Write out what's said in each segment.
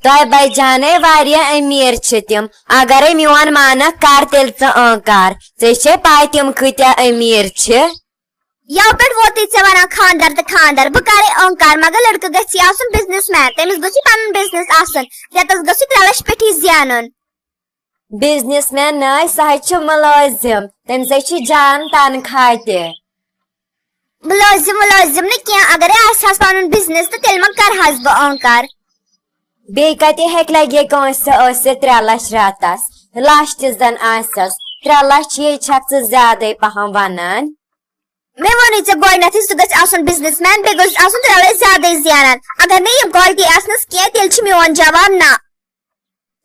تہ بچانے واریاہ امیر چھ تم اگرے میون مانک کر تیل ژٕ آنکار ژےٚ چھے پاے تم کۭتیاہ امیر چھ یو پہ ووت ونان خاندر تو خاندر بہ کرے آنکار مگر لڑکہ گژھِ آسُن بزنس مین تٔمِس گوٚژھ پنُن بزنس آسُن رٮ۪تس گوٚژھ 3 لچھ پیٹھی زینُن بزنس مین ناے سہ چھ ملٲزم تٔمِس چھ جان تنخواہ تہِ ملٲزم نہٕ کینٛہہ اگرے آسہِ پنُن بزنس تہٕ تیٚلہِ ما کرہس بہٕ آنکار بیٚیہِ کتہِ ہیٚکہِ لگہِ کٲنٛسہِ ٲسِتھ 3 لچھ رٮ۪تس لچھ تہِ زن آسٮ۪س 3 لچھ یے چھکھ ژٕ زیادے پہم ونان مےٚ ووٚنُے ژےٚ گۄڈنیتھٕے سُہ گژھِ آسُن بزنس مین بیٚیہِ گوٚژھ آسُن 3 لچھ زیادے زینان اگر نہٕ یِم کالٹی آسنس کینٛہہ تیٚلہِ چھُ میون جواب نہ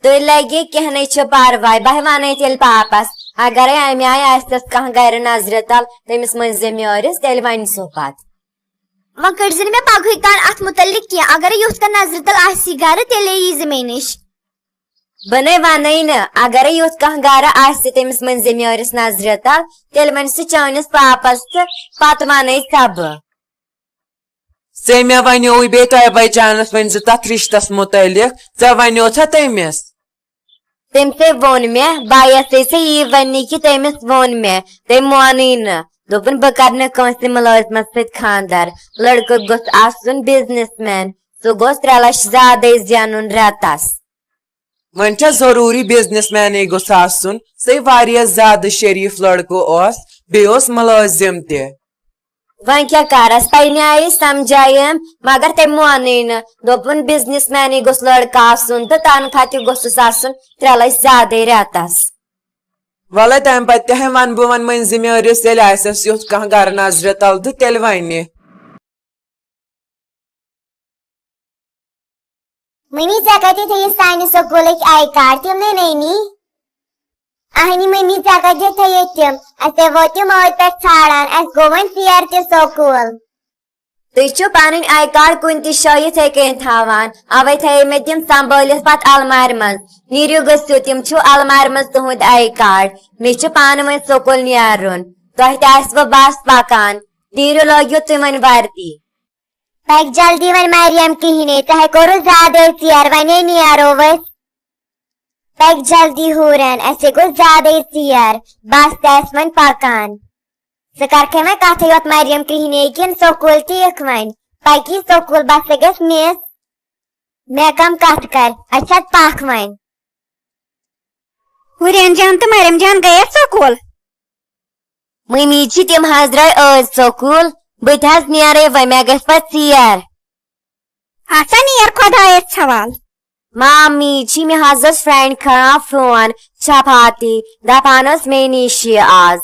تُہۍ لگہِ کینٛہہ نَے چھُ پرواے بہٕ ونے تیٚلہِ پاپس اگرے امہِ آیہِ آسٮ۪س کانٛہہ گرِ نظرِ تل تٔمِس مٔنزِ میٲرِس تیٚلہِ ونہِ سُہ پتہٕ وۄنۍ کٔرزِ نہٕ مےٚ پگہٕے تام اتھ متعلق کینٛہہ اگرے یُتھ کانٛہہ نظرِ تل آسی گرِ تیٚلے ییٖزِ مےٚ نِش بہٕ نَے ونے نہٕ اگرے یُتھ کانٛہہ گرٕ آسہِ تٔمِس مٔنزِ میٲرِس نظرِ تل تیٚلہِ ونہِ سُہ چٲنِس پاپس تہٕ پتہٕ ونے سا بہٕ ژےٚ مےٚ ونیوے بیٚیہِ تۄہہِ بچانس ؤنۍ زِ تتھ رشتس متعلق ژےٚ ونیوتھا تٔمِس تٔمۍ ووٚن مےٚ بہٕ یژھے یی وننہِ کہِ تٔمِس ووٚن مےٚ تٔمۍ مونُے نہٕ دوٚپُن بہٕ کرٕ نہٕ کٲنٛسہِ مُلٲزمس سۭتۍ خاندر لڑکہٕ گوٚژھ آسُن بزنس مین سُہ گوٚژھ 3 لچھ زیادے زینُن رٮ۪تس وۄنۍ چھا ضروٗری بزنس مینٕے گوٚژھ آسُن سُے واریاہ زیادٕ شریٖف لڑکہٕ اوس بیٚیہِ اوس مُلٲزم تہِ وۄنۍ کیٛاہ کرس پننہِ آیہِ سمجھایم مگر تٔمۍ مونُے نہٕ دوٚپُن بزنس مینٕے گوٚژھ لڑکہٕ آسُن تہٕ تنخواہ تہِ گوٚژھُس آسُن 3 لچھ زیادے رٮ۪تس وَلے تمہِ پتہٕ تہِ وَنہٕ بہٕ وۄنۍ مٔنزِ میٲرِس ییٚلہِ آسٮ۪س یُتھ کانٛہہ گرٕ نظرِ تل تہٕ تیٚلہِ وَنہِ ممی ژےٚ کتہِ تھٲیِتھ سانہِ سکوٗلٕکۍ آی کارڈ تِم نَے نی اہنہِ ممی ژےٚ کتہِ تھٲیِتھ تِم اَسے ووت تِم ٲدۍ پٮ۪ٹھ ژھانڈان اَسہِ گوٚو وۄنۍ ژیر تہِ سکوٗل تُہۍ چھِو پنٕنۍ آی کارڈ کُنہِ تہِ جایہِ یِتھے کٔنۍ تھاوان اوے تھٲیے مےٚ تِم سمبٲلِتھ پتہٕ المارِ منٛز نیٖرِو گٔژھِو تِم چھِو المارِ منٛز تُہنٛدۍ آی کارڈ مےٚ چھُ پانہٕ وۄنۍ سکوٗل نیرُن تۄہہِ تہِ آسوٕ بس پکان نیٖرِو لٲگِو تُہۍ وۄنۍ وردی پَکہِ جلدی وۄنۍ مریم کِہیٖنۍ تۄہہِ کوٚروٕ زیادے ژیر وۄنۍ نیرو أسۍ پَکہِ جلدی ہُرٮ۪ن اَسے گوٚو زیادے ژیر بس تہِ آسہِ وۄنۍ پکان ژٕ کرکھے وۄنۍ کتھٕے یوت مریم کِہیٖنۍ کِنہٕ سکوٗل تہِ یِکھ وۄنۍ پَکی سکوٗل بسے گژھِ مِس مےٚ کم کتھ کر اَسہِ چھا پکھ وۄنۍ ہُرین جان تہٕ مریم جان گٔیے سکوٗل ممی چھِ تِم حظ درٛاے ٲدۍ سکوٗل بہٕ تہِ حظ نیرے وۄنۍ مےٚ گژھِ پتہٕ ژیر اچھا نیر خۄدایس حوال مامی چھِ مےٚ حظ ٲس فرینڈ کران فون چھپاتی دپان ٲس مے نِش یہِ آز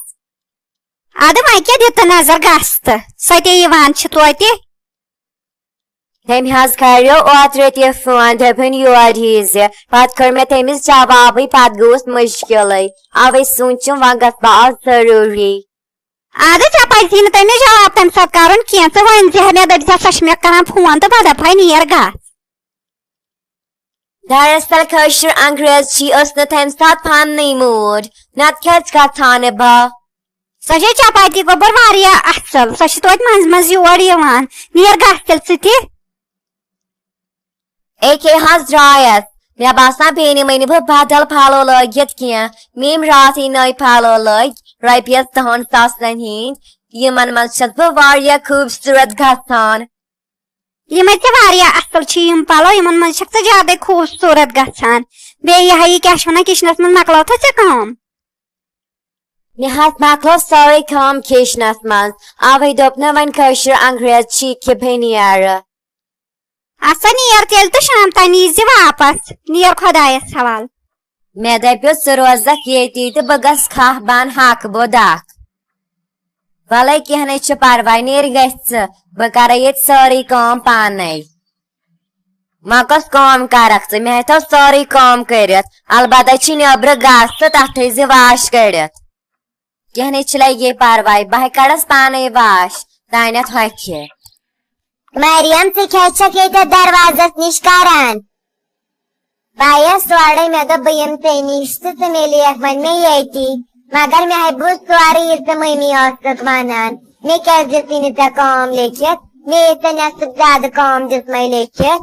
ادٕ وۄنۍ کیٛاہ دِتہٕ نظر گژھ تہٕ سۄ تہِ یِوان چھِ توتہِ تٔمۍ حظ کریو اوترٕ تہِ فون دوٚپُن یور ییٖزِ پتہٕ کٔر مےٚ تٔمِس جوابٕے پتہٕ گوٚوُس مُشکلٕے اوے سوٗنچُم وۄنۍ گژھٕ بہٕ آز ضروٗری ادٕ ژےٚ پزی نہٕ تٔمِس جواب تمہِ ساتہٕ کرُن کینٛہہ ژٕ ؤنۍزِ مےٚ دٔپزِ سۄ چھِ مےٚ کران فون تہٕ بہٕ دپہٕ نیر گژھ دراصل کٲشُر انگریزی ٲس نہٕ تمہِ ساتہٕ پننٕے موٗڈ نتہٕ کیٛازِ گژھان بہٕ سۄ چھےٚ چپاتی گوٚبر واریاہ اصل سۄ چھِ توتہِ منٛزٕ منٛزٕ یور یِوان نیر گژھ تیٚلہِ ژٕ تہِ أکے حظ درٛایس مےٚ باسان بیٚیہِ نِمے نہٕ بہٕ بدل پھلو لٲگِتھ کینٛہہ مےٚ یِم راتھٕے نٔے پھلو لٲگۍ رۄپیس 10 ساسن ہِنٛدۍ یِمن منٛز چھس بہٕ واریاہ خوٗبصوٗرت گژھان یِمے ژےٚ واریاہ اصل چھِ یِم پلو یِمن منٛز چھکھ ژٕ زیادے خوٗبصوٗرت گژھان بیٚیہِ یہِ کیٛاہ چھِ ونان کِچنس منٛز مۄکلٲوتھا ژےٚ کٲم مےٚ حظ مۄکلٲو سٲرٕے کٲم کِچنس منٛز اوے دوٚپ نہٕ وۄنۍ کٲشُر انگریزی کِپھے نیرٕ اچھا نیر تیٚلہِ تہٕ شام تام ییٖزِ واپس نیر خۄدایس حوال مےٚ دپیو ژٕ روزکھ ییٚتی تہٕ بہٕ گژھٕ کھاہ بان حق بوٚد اکھ وَلے کینٛہہ نَے چھُ پرواے نیر گژھِ ژٕ بہٕ کرے ییٚتہِ سٲرٕے کٲم پانے وۄنۍ کۄس کٲم کرکھ ژٕ مےٚ تھٲو سٲرٕے کٲم کٔرِتھ البتہ چھِ نیٚبرٕ گژھ تہٕ تتھ تھٲیزِ واش کٔڑِتھ کینٛہہ نَے چھُ لگے پرواے بہٕ کڑس پانے واش تانٮ۪تھ ہۄکھِ مریم ژٕ کیٛازِ چھکھ ییٚتٮ۪تھ دروازس نِش کران بہٕ آیس تورے مےٚ دوٚپ بہٕ یِمہٕ ژےٚ نِش تہٕ ژٕ مِلیکھ وۄنۍ مےٚ ییٚتی مگر مےٚ ہے بوٗز سورُے یہِ ژٕ مٔمی ٲسٕکھ ونان مےٚ کیٛازِ دِژٕے نہٕ ژےٚ کٲم لیکھِتھ مےٚ ژےٚ نٮ۪صٕف زیادٕ کٲم دِژمے لیکھِتھ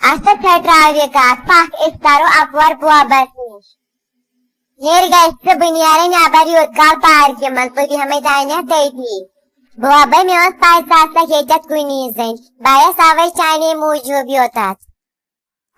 asta tetravi kat pak istaro apwar buah basnish. Yer guys sebenarnya nyabari utkal par ke manpudi hame tanya tadi. Buah bay meos pai sasa kecat kuinizin. Baya savai chane mujub yotat.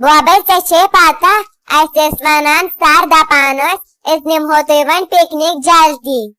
Buah bay seche pata aises manan sar da panos isnim hote wan picnic jaldi.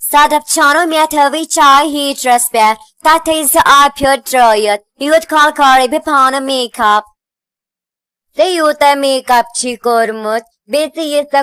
Sadap chano metavi chai heaters pe tatis apyot troyot yut kal kari bipana makeup se yuta makeup chi kormut beti yesa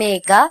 makeup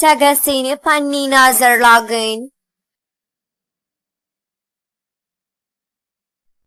Tagasini pani nazar lagin.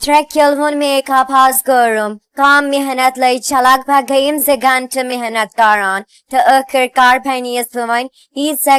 Trekil hun makeup has gurum. Kam mehnat lay chalak bhagayim se ganta mehnat karan. Ta akar kar paniyas bumain. Isa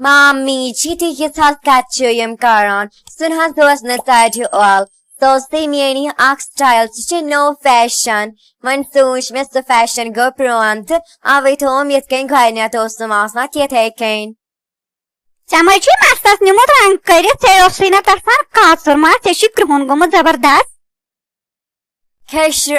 Mami, chiti ke sath kachuyum karan. Sunha dos na side all. Doste mieni ox style chichi no fashion. Man sush Mr. Fashion go proant. Avi tom yetken kaina tostum asma tieteken. Samajhi mastas nimut rang kare seosina tasar kasur ma seshi krhon gumut zabardast Kashir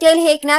tel hekna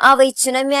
Avichuna me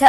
ta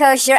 kosher